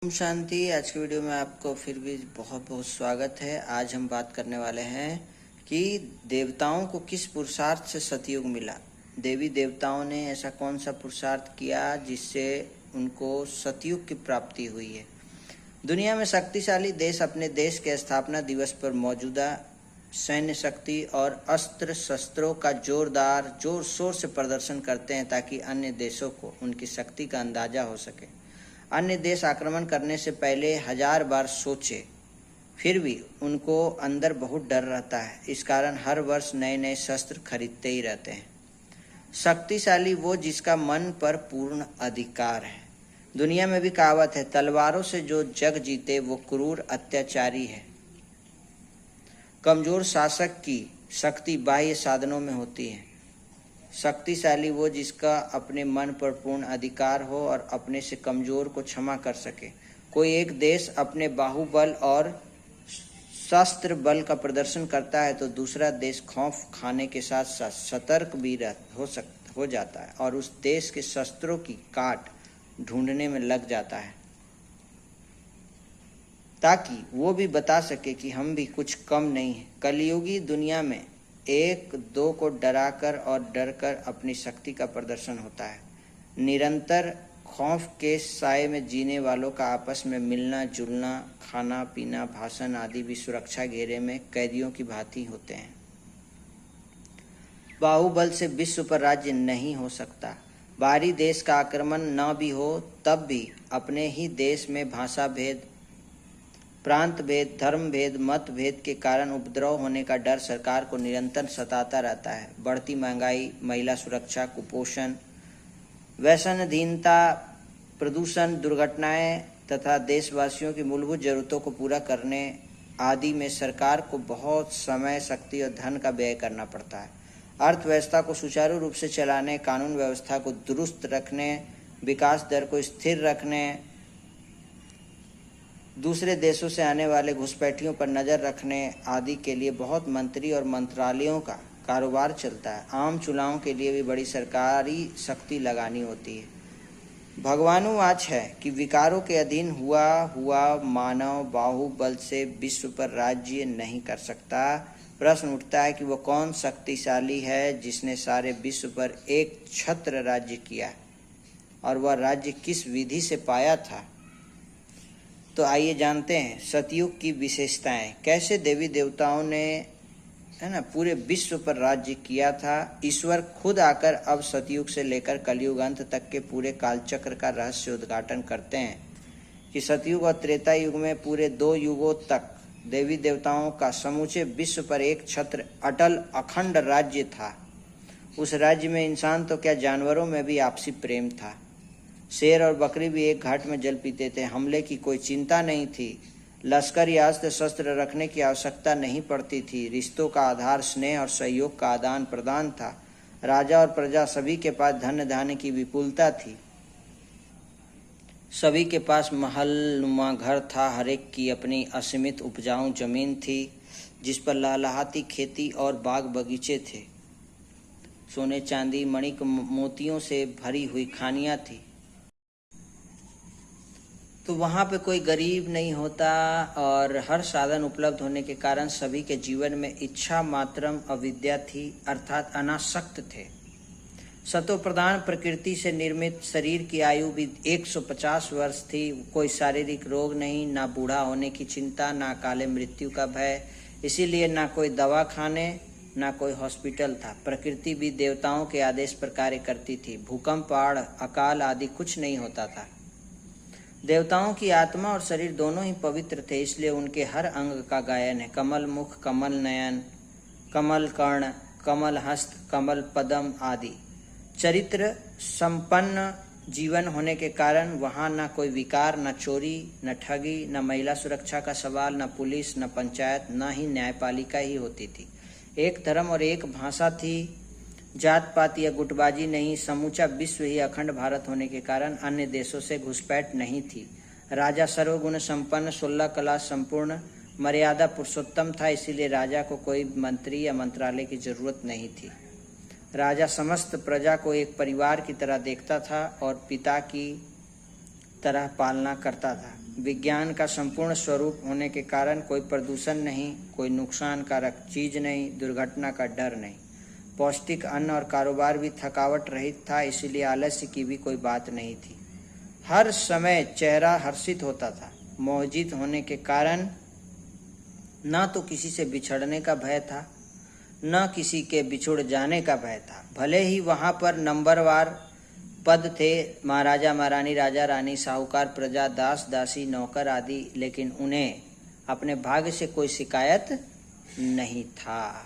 ओम शांति। आज की वीडियो में आपको फिर भी बहुत बहुत स्वागत है। आज हम बात करने वाले हैं कि देवताओं को किस पुरुषार्थ से सतयुग मिला। देवी देवताओं ने ऐसा कौन सा पुरुषार्थ किया जिससे उनको सतयुग की प्राप्ति हुई है। दुनिया में शक्तिशाली देश अपने देश के स्थापना दिवस पर मौजूदा सैन्य शक्ति और अस्त्र शस्त्रों का जोर शोर से प्रदर्शन करते हैं ताकि अन्य देशों को उनकी शक्ति का अंदाजा हो सके। अन्य देश आक्रमण करने से पहले 1000 बार सोचे, फिर भी उनको अंदर बहुत डर रहता है। इस कारण हर वर्ष नए नए शस्त्र खरीदते ही रहते हैं। शक्तिशाली वो जिसका मन पर पूर्ण अधिकार है। दुनिया में भी कहावत है, तलवारों से जो जग जीते वो क्रूर अत्याचारी है। कमजोर शासक की शक्ति बाह्य साधनों में होती है। शक्तिशाली वो जिसका अपने मन पर पूर्ण अधिकार हो और अपने से कमजोर को क्षमा कर सके। कोई एक देश अपने बाहुबल और शस्त्र बल का प्रदर्शन करता है तो दूसरा देश खौफ खाने के साथ साथ सतर्क भी हो जाता है और उस देश के शस्त्रों की काट ढूंढने में लग जाता है ताकि वो भी बता सके कि हम भी कुछ कम नहीं है। कलयुगी दुनिया में एक दो को डराकर और डरकर अपनी शक्ति का प्रदर्शन होता है। निरंतर खौफ के साए में जीने वालों का आपस में मिलना जुलना, खाना पीना, भाषण आदि भी सुरक्षा घेरे में कैदियों की भांति होते हैं। बाहुबल से विश्व पर राज्य नहीं हो सकता। बाहरी देश का आक्रमण न भी हो तब भी अपने ही देश में भाषा भेद, प्रांत भेद, धर्म भेद, मत भेद के कारण उपद्रव होने का डर सरकार को निरंतर सताता रहता है। बढ़ती महंगाई, महिला सुरक्षा, कुपोषण, व्यसनाधीनता, प्रदूषण, दुर्घटनाएं तथा देशवासियों की मूलभूत जरूरतों को पूरा करने आदि में सरकार को बहुत समय, शक्ति और धन का व्यय करना पड़ता है। अर्थव्यवस्था को सुचारू रूप से चलाने, कानून व्यवस्था को दुरुस्त रखने, विकास दर को स्थिर रखने, दूसरे देशों से आने वाले घुसपैठियों पर नज़र रखने आदि के लिए बहुत मंत्री और मंत्रालयों का कारोबार चलता है। आम चुनावों के लिए भी बड़ी सरकारी शक्ति लगानी होती है। भगवानुवाच है कि विकारों के अधीन हुआ मानव बाहुबल से विश्व पर राज्य नहीं कर सकता। प्रश्न उठता है कि वो कौन शक्तिशाली है जिसने सारे विश्व पर एक छत्र राज्य किया और वह राज्य किस विधि से पाया था। तो आइए जानते हैं सतयुग की विशेषताएं। कैसे देवी देवताओं ने पूरे विश्व पर राज्य किया था। ईश्वर खुद आकर अब सतयुग से लेकर कलयुग अंत तक के पूरे कालचक्र का रहस्य उद्घाटन करते हैं कि सतयुग और त्रेता युग में पूरे 2 युगों तक देवी देवताओं का समूचे विश्व पर एक छत्र अटल अखंड राज्य था। उस राज्य में इंसान तो क्या जानवरों में भी आपसी प्रेम था। शेर और बकरी भी एक घाट में जल पीते थे। हमले की कोई चिंता नहीं थी। लश्कर या अस्त्र शस्त्र रखने की आवश्यकता नहीं पड़ती थी। रिश्तों का आधार स्नेह और सहयोग का आदान प्रदान था। राजा और प्रजा सभी के पास धन धान्य की विपुलता थी। सभी के पास महल नुमा घर था। हर एक की अपनी असीमित उपजाऊ जमीन थी जिस पर लहलहाती खेती और बाग बगीचे थे। सोने चांदी मणिक मोतियों से भरी हुई खानियां थी। तो वहाँ पे कोई गरीब नहीं होता और हर साधन उपलब्ध होने के कारण सभी के जीवन में इच्छा मात्रम अविद्या थी, अर्थात अनासक्त थे। सतो प्रधान प्रकृति से निर्मित शरीर की आयु भी 150 वर्ष थी। कोई शारीरिक रोग नहीं, ना बूढ़ा होने की चिंता, ना काले मृत्यु का भय। इसीलिए ना कोई दवा खाने, ना कोई हॉस्पिटल था। प्रकृति भी देवताओं के आदेश पर कार्य करती थी। भूकंप, बाढ़, अकाल आदि कुछ नहीं होता था। देवताओं की आत्मा और शरीर दोनों ही पवित्र थे, इसलिए उनके हर अंग का गायन है। कमल मुख, कमल नयन, कमल कर्ण, कमल हस्त, कमल पदम आदि। चरित्र संपन्न जीवन होने के कारण वहाँ न कोई विकार, न चोरी, न ठगी, न महिला सुरक्षा का सवाल, न पुलिस, न पंचायत, न ही न्यायपालिका ही होती थी। एक धर्म और एक भाषा थी। जात पात या गुटबाजी नहीं। समूचा विश्व ही अखंड भारत होने के कारण अन्य देशों से घुसपैठ नहीं थी। राजा सर्वगुण संपन्न, 16 कला संपूर्ण, मर्यादा पुरुषोत्तम था। इसीलिए राजा को कोई मंत्री या मंत्रालय की जरूरत नहीं थी। राजा समस्त प्रजा को एक परिवार की तरह देखता था और पिता की तरह पालना करता था। विज्ञान का संपूर्ण स्वरूप होने के कारण कोई प्रदूषण नहीं, कोई नुकसानकारक चीज नहीं, दुर्घटना का डर नहीं। पौष्टिक अन्न और कारोबार भी थकावट रहित था, इसीलिए आलस्य की भी कोई बात नहीं थी। हर समय चेहरा हर्षित होता था। मोहजित होने के कारण न तो किसी से बिछड़ने का भय था, न किसी के बिछुड़ जाने का भय था। भले ही वहाँ पर नंबरवार पद थे, महाराजा महारानी, राजा रानी, साहूकार, प्रजा, दास दासी, नौकर आदि, लेकिन उन्हें अपने भाग्य से कोई शिकायत नहीं था।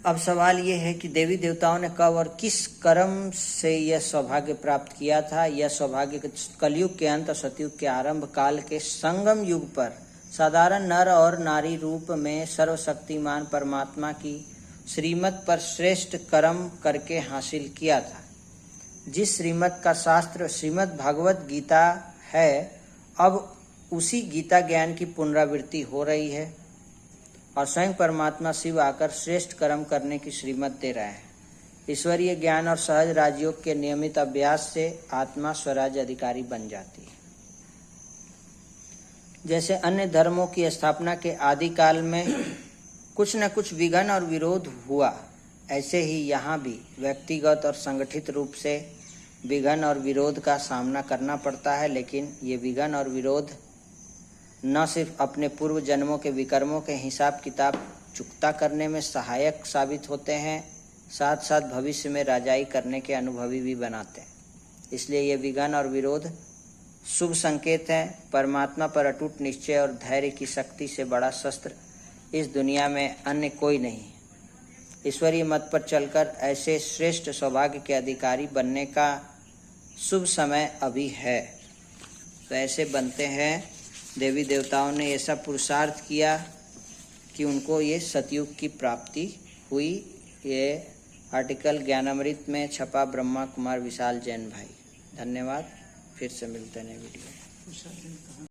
अब सवाल ये है कि देवी देवताओं ने कब और किस कर्म से यह सौभाग्य प्राप्त किया था। यह सौभाग्य कलयुग के अंत और सतयुग के आरंभ काल के संगम युग पर साधारण नर और नारी रूप में सर्वशक्तिमान परमात्मा की श्रीमत पर श्रेष्ठ कर्म करके हासिल किया था। जिस श्रीमत का शास्त्र श्रीमद् भागवत गीता है, अब उसी गीता ज्ञान की पुनरावृत्ति हो रही है और स्वयं परमात्मा शिव आकर श्रेष्ठ कर्म करने की श्रीमत दे रहे हैं। ईश्वरीय ज्ञान और सहज राजयोग के नियमित अभ्यास से आत्मा स्वराज अधिकारी बन जाती है। जैसे अन्य धर्मों की स्थापना के आदि काल में कुछ न कुछ विघ्न और विरोध हुआ, ऐसे ही यहाँ भी व्यक्तिगत और संगठित रूप से विघ्न और विरोध का सामना करना पड़ता है। लेकिन ये विघ्न और विरोध न सिर्फ अपने पूर्व जन्मों के विकर्मों के हिसाब किताब चुकता करने में सहायक साबित होते हैं, साथ साथ भविष्य में राजाई करने के अनुभवी भी बनाते हैं। इसलिए ये विघ्न और विरोध शुभ संकेत है। परमात्मा पर अटूट निश्चय और धैर्य की शक्ति से बड़ा शस्त्र इस दुनिया में अन्य कोई नहीं। ईश्वरीय मत पर चलकर ऐसे श्रेष्ठ सौभाग्य के अधिकारी बनने का शुभ समय अभी है। तो ऐसे बनते हैं। देवी देवताओं ने ऐसा पुरुषार्थ किया कि उनको ये सतयुग की प्राप्ति हुई। ये आर्टिकल ज्ञानामृत में छपा। ब्रह्मा कुमार विशाल जैन भाई। धन्यवाद। फिर से मिलते हैं वीडियो।